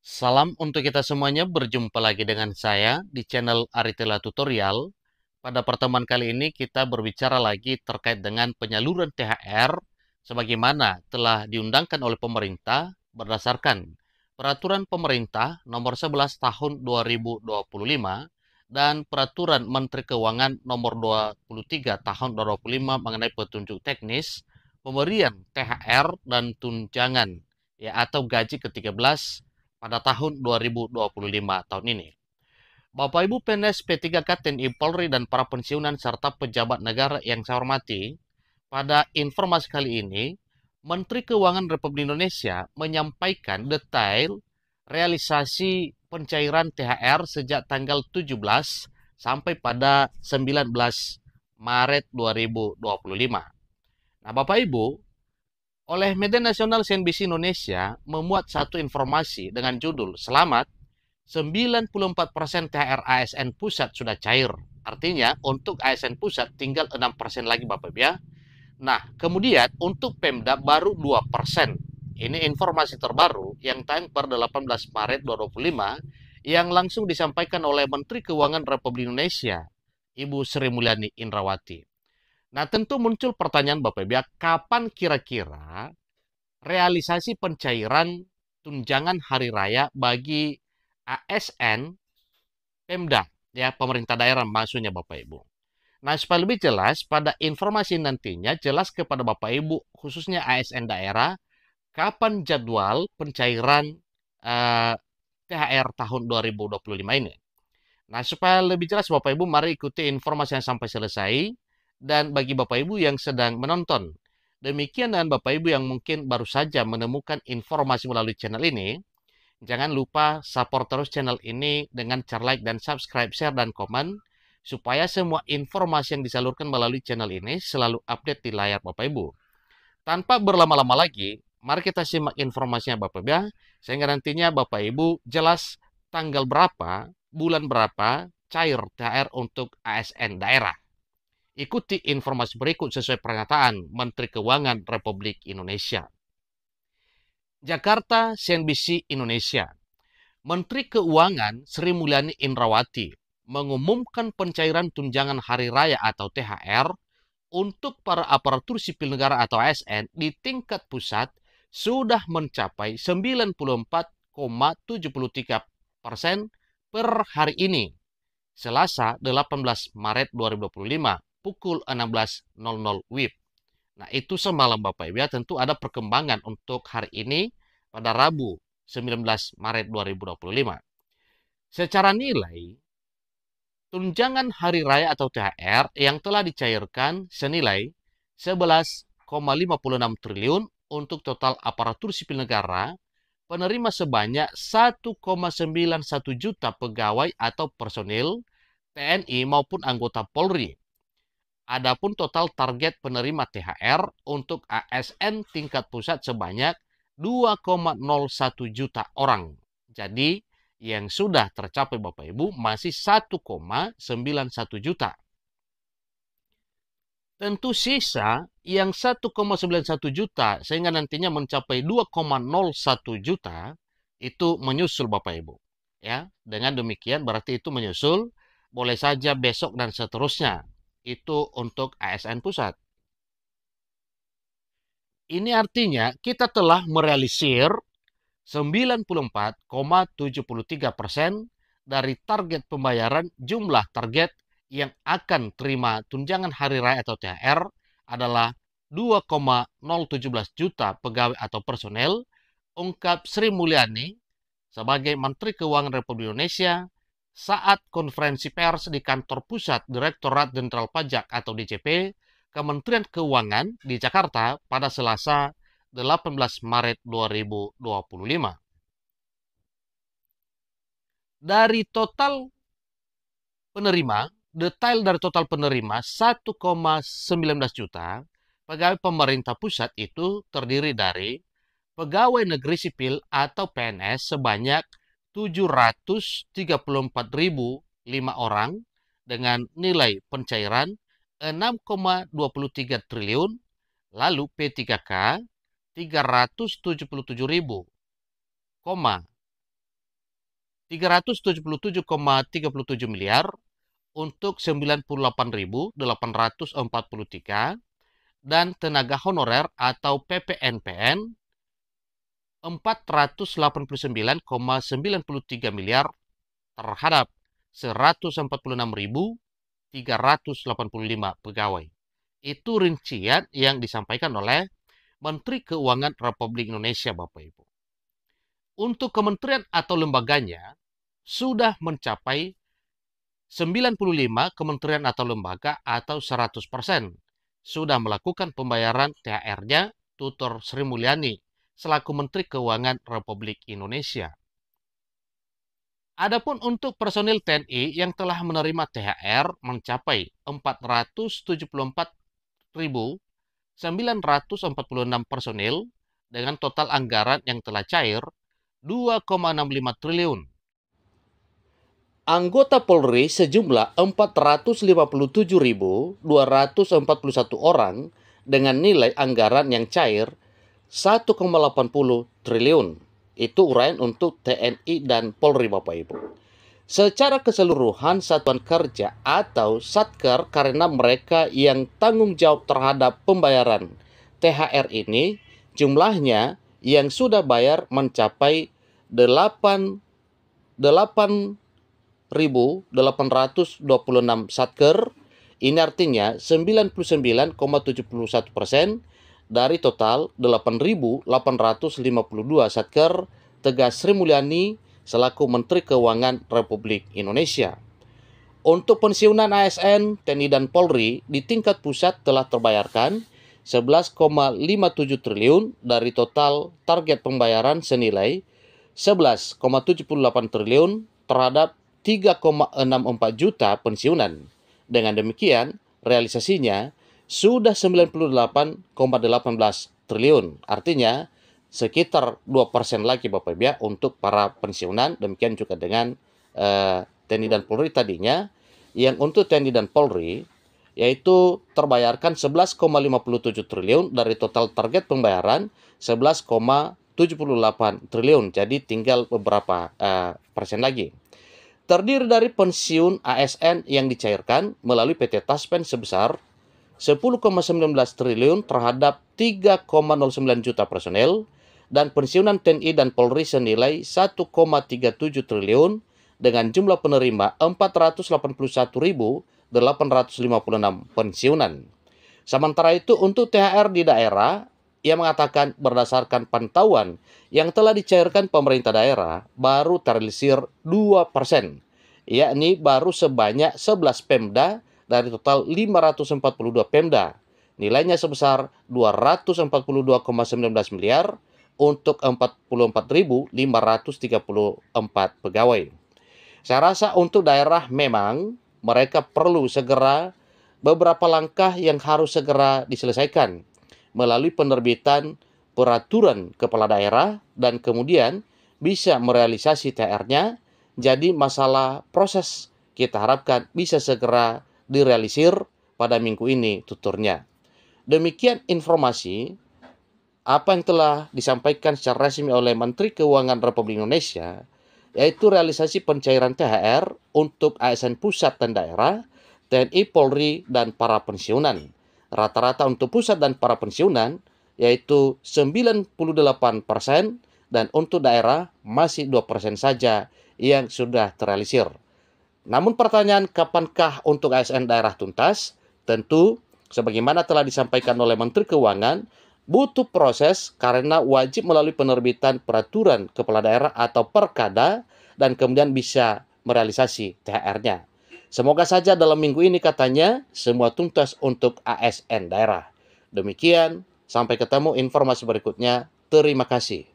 Salam untuk kita semuanya, berjumpa lagi dengan saya di channel Aritela Tutorial. Pada pertemuan kali ini kita berbicara lagi terkait dengan penyaluran THR sebagaimana telah diundangkan oleh pemerintah berdasarkan Peraturan Pemerintah Nomor 11 Tahun 2025 dan Peraturan Menteri Keuangan Nomor 23 Tahun 2025 mengenai petunjuk teknis pemberian THR dan tunjangan atau gaji ke-13 pada tahun 2025 tahun ini. Bapak Ibu PNS P3K TNI Polri dan para pensiunan serta pejabat negara yang saya hormati, pada informasi kali ini, Menteri Keuangan Republik Indonesia menyampaikan detail realisasi pencairan THR sejak tanggal 17 sampai pada 19 Maret 2025. Nah, Bapak Ibu, oleh media nasional CNBC Indonesia memuat satu informasi dengan judul "Selamat, 94% THR ASN pusat sudah cair." Artinya untuk ASN pusat tinggal 6% lagi Bapak Ibu ya. Nah, kemudian untuk Pemda baru 2%. Ini informasi terbaru yang tayang per 18 Maret 2025 yang langsung disampaikan oleh Menteri Keuangan Republik Indonesia, Ibu Sri Mulyani Indrawati. Nah, tentu muncul pertanyaan Bapak Ibu, kapan kira-kira realisasi pencairan tunjangan hari raya bagi ASN Pemda, ya pemerintah daerah maksudnya Bapak Ibu. Nah, supaya lebih jelas, pada informasi nantinya jelas kepada Bapak Ibu, khususnya ASN daerah, kapan jadwal pencairan THR tahun 2025 ini. Nah, supaya lebih jelas Bapak Ibu, mari ikuti informasi yang sampai selesai. Dan bagi Bapak Ibu yang sedang menonton, demikian dengan Bapak Ibu yang mungkin baru saja menemukan informasi melalui channel ini, jangan lupa support terus channel ini dengan cara like dan subscribe, share, dan komen, supaya semua informasi yang disalurkan melalui channel ini selalu update di layar Bapak Ibu. Tanpa berlama-lama lagi, mari kita simak informasinya Bapak Ibu ya, sehingga nantinya Bapak Ibu jelas tanggal berapa, bulan berapa, cair THR untuk ASN daerah. Ikuti informasi berikut sesuai pernyataan Menteri Keuangan Republik Indonesia. Jakarta, CNBC Indonesia. Menteri Keuangan Sri Mulyani Indrawati mengumumkan pencairan tunjangan hari raya atau THR untuk para aparatur sipil negara atau ASN di tingkat pusat sudah mencapai 94,73% per hari ini, Selasa 18 Maret 2025, pukul 16.00 WIB. Nah, itu semalam Bapak Ibu ya, tentu ada perkembangan untuk hari ini pada Rabu 19 Maret 2025. Secara nilai, tunjangan hari raya atau THR yang telah dicairkan senilai 11,56 triliun untuk total aparatur sipil negara, penerima sebanyak 1,91 juta pegawai atau personil TNI maupun anggota Polri. Adapun total target penerima THR untuk ASN tingkat pusat sebanyak 2,01 juta orang. Jadi, yang sudah tercapai Bapak Ibu masih 1,91 juta. Tentu sisa yang 1,91 juta sehingga nantinya mencapai 2,01 juta itu menyusul Bapak Ibu. Ya, dengan demikian berarti itu menyusul, boleh saja besok dan seterusnya. Itu untuk ASN pusat. Ini artinya kita telah merealisir 94,73% dari target pembayaran. Jumlah target yang akan terima tunjangan hari raya atau THR adalah 2,017 juta pegawai atau personel, ungkap Sri Mulyani sebagai Menteri Keuangan Republik Indonesia saat konferensi pers di kantor pusat Direktorat Jenderal Pajak atau DJP Kementerian Keuangan di Jakarta pada Selasa 18 Maret 2025. Dari total penerima, detail dari total penerima 1,19 juta, pegawai pemerintah pusat itu terdiri dari pegawai negeri sipil atau PNS sebanyak 734.005 orang dengan nilai pencairan 6,23 triliun, lalu P3K 377.000,000 377,37 miliar untuk 98.843 dan tenaga honorer atau PPNPN 489,93 miliar terhadap 146.385 pegawai. Itu rincian yang disampaikan oleh Menteri Keuangan Republik Indonesia, Bapak Ibu. Untuk kementerian atau lembaganya sudah mencapai 95 kementerian atau lembaga atau 100% sudah melakukan pembayaran THR-nya Tutor Sri Mulyani selaku Menteri Keuangan Republik Indonesia. Adapun untuk personil TNI yang telah menerima THR mencapai 474.946 personil dengan total anggaran yang telah cair 2,65 triliun. Anggota Polri sejumlah 457.241 orang dengan nilai anggaran yang cair 1,80 triliun. Itu uraian untuk TNI dan Polri, Bapak Ibu. Secara keseluruhan satuan kerja atau Satker karena mereka yang tanggung jawab terhadap pembayaran THR ini jumlahnya yang sudah bayar mencapai 8.826 Satker. Ini artinya 99,71% dari total 8.852 Satker, tegas Sri Mulyani selaku Menteri Keuangan Republik Indonesia. Untuk pensiunan ASN, TNI dan Polri di tingkat pusat telah terbayarkan 11,57 triliun dari total target pembayaran senilai 11,78 triliun terhadap 3,64 juta pensiunan. Dengan demikian, realisasinya sudah 98,18 triliun. Artinya, sekitar 2% lagi Bapak Ibu ya untuk para pensiunan. Demikian juga dengan TNI dan Polri tadinya. Yang untuk TNI dan Polri, yaitu terbayarkan 11,57 triliun dari total target pembayaran 11,78 triliun. Jadi tinggal beberapa persen lagi. Terdiri dari pensiun ASN yang dicairkan melalui PT Taspen sebesar 10,19 triliun terhadap 3,09 juta personel dan pensiunan TNI dan Polri senilai 1,37 triliun dengan jumlah penerima 481.856 pensiunan. Sementara itu untuk THR di daerah, ia mengatakan berdasarkan pantauan yang telah dicairkan pemerintah daerah baru terrealisir 2%, yakni baru sebanyak 11 Pemda dari total 542 Pemda. Nilainya sebesar 242,19 miliar untuk 44.534 pegawai. Saya rasa untuk daerah memang mereka perlu segera beberapa langkah yang harus segera diselesaikan melalui penerbitan peraturan kepala daerah dan kemudian bisa merealisasi THR-nya. Jadi masalah proses kita harapkan bisa segera direalisir pada minggu ini tuturnya. Demikian informasi apa yang telah disampaikan secara resmi oleh Menteri Keuangan Republik Indonesia, yaitu realisasi pencairan THR untuk ASN pusat dan daerah, TNI, Polri, dan para pensiunan. Rata-rata untuk pusat dan para pensiunan yaitu 98% dan untuk daerah masih 2% saja yang sudah terrealisir. Namun pertanyaan kapankah untuk ASN daerah tuntas? Tentu, sebagaimana telah disampaikan oleh Menteri Keuangan, butuh proses karena wajib melalui penerbitan peraturan kepala daerah atau perkada dan kemudian bisa merealisasi THR-nya. Semoga saja dalam minggu ini katanya semua tuntas untuk ASN daerah. Demikian, sampai ketemu informasi berikutnya. Terima kasih.